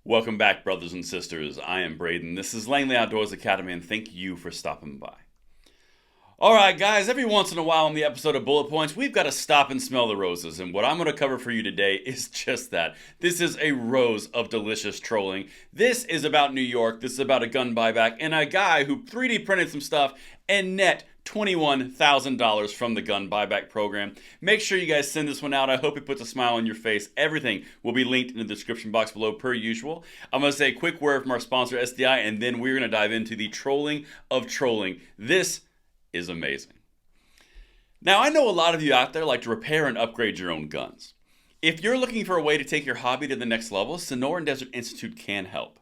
Welcome back, brothers and sisters. I am Braden. This is Langley Outdoors Academy, and thank you for stopping by. Alright guys, every once in a while on the episode of Bullet Points, we've got to stop and smell the roses, and what I'm going to cover for you today is just that. This is a rose of delicious trolling. This is about New York, this is about a gun buyback, and a guy who 3D printed some stuff and net $21,000 from the gun buyback program. Make sure you guys send this one out. I hope it puts a smile on your face. Everything will be linked in the description box below per usual. I'm going to say a quick word from our sponsor SDI, and then we're going to dive into the trolling of trolling. This is amazing. Now, I know a lot of you out there like to repair and upgrade your own guns. If you're looking for a way to take your hobby to the next level, Sonoran Desert Institute can help.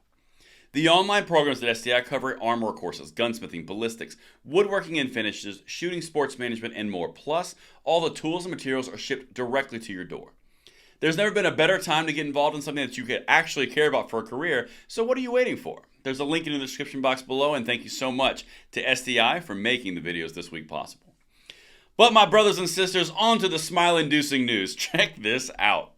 The online programs at SDI cover armor courses, gunsmithing, ballistics, woodworking and finishes, shooting, sports management, and more. Plus, all the tools and materials are shipped directly to your door. There's never been a better time to get involved in something that you could actually care about for a career, so what are you waiting for? There's a link in the description box below, and thank you so much to SDI for making the videos this week possible. But my brothers and sisters, on to the smile-inducing news. Check this out.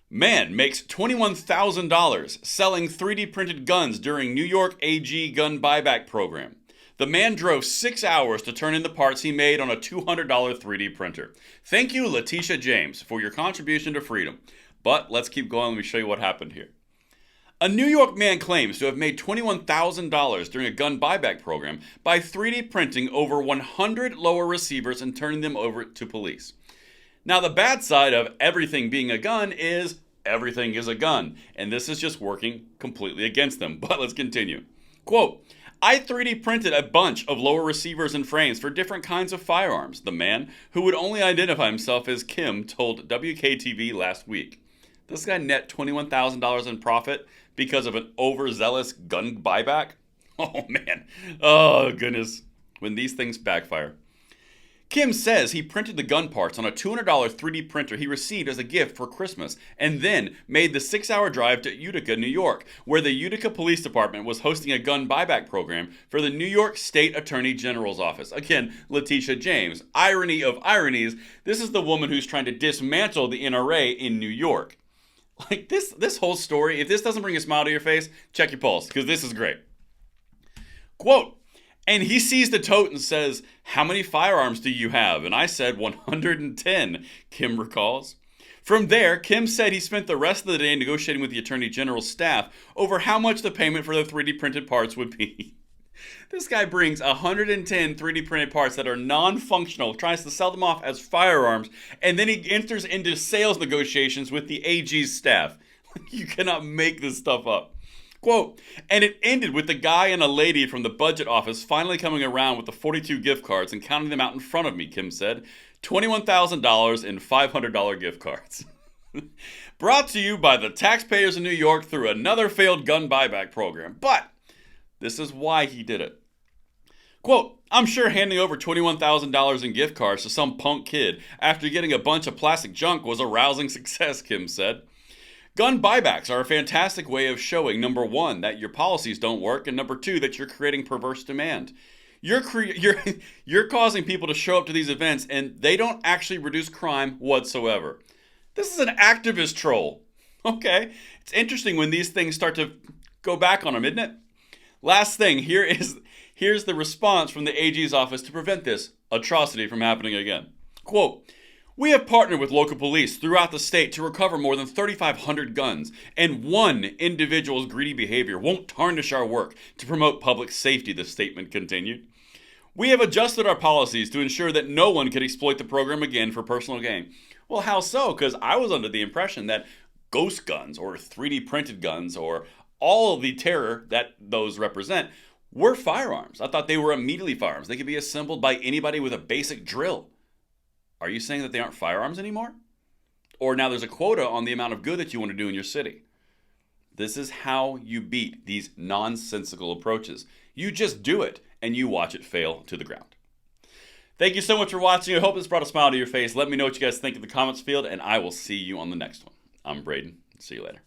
Man makes $21,000 selling 3D printed guns during New York AG gun buyback program. The man drove 6 hours to turn in the parts he made on a $200 3D printer. Thank you, Letitia James, for your contribution to freedom. But let's keep going. Let me show you what happened here. A New York man claims to have made $21,000 during a gun buyback program by 3D printing over 100 lower receivers and turning them over to police. Now, the bad side of everything being a gun is everything is a gun, and this is just working completely against them. But let's continue. Quote, I 3D printed a bunch of lower receivers and frames for different kinds of firearms, the man, who would only identify himself as Kim, told WKTV last week. This guy net $21,000 in profit because of an overzealous gun buyback? Oh man, oh goodness, when these things backfire. Kim says he printed the gun parts on a $200 3D printer he received as a gift for Christmas, and then made the 6-hour drive to Utica, New York, where the Utica Police Department was hosting a gun buyback program for the New York State Attorney General's office. Again, Letitia James. Irony of ironies, this is the woman who's trying to dismantle the NRA in New York. Like this whole story, if this doesn't bring a smile to your face, check your pulse, because this is great. Quote, and he sees the tote and says, how many firearms do you have? And I said 110, Kim recalls. From there, Kim said he spent the rest of the day negotiating with the Attorney General's staff over how much the payment for the 3D printed parts would be. This guy brings 110 3D printed parts that are non-functional, tries to sell them off as firearms, and then he enters into sales negotiations with the AG's staff. You cannot make this stuff up. Quote, and it ended with the guy and a lady from the budget office finally coming around with the 42 gift cards and counting them out in front of me, Kim said. $21,000 in $500 gift cards. Brought to you by the taxpayers of New York through another failed gun buyback program. But this is why he did it. Quote, I'm sure handing over $21,000 in gift cards to some punk kid after getting a bunch of plastic junk was a rousing success, Kim said. Gun buybacks are a fantastic way of showing, number one, that your policies don't work, and number two, that you're creating perverse demand. You're causing people to show up to these events, and they don't actually reduce crime whatsoever. This is an activist troll. Okay, it's interesting when these things start to go back on them, isn't it? Last thing, here's the response from the AG's office to prevent this atrocity from happening again. Quote, we have partnered with local police throughout the state to recover more than 3,500 guns, and one individual's greedy behavior won't tarnish our work to promote public safety, the statement continued. We have adjusted our policies to ensure that no one can exploit the program again for personal gain. Well, how so? Because I was under the impression that ghost guns or 3D printed guns or all of the terror that those represent were firearms. I thought they were immediately firearms. They could be assembled by anybody with a basic drill. Are you saying that they aren't firearms anymore? Or now there's a quota on the amount of good that you want to do in your city? This is how you beat these nonsensical approaches. You just do it, and you watch it fail to the ground. Thank you so much for watching. I hope this brought a smile to your face. Let me know what you guys think in the comments field, and I will see you on the next one. I'm Braden. See you later.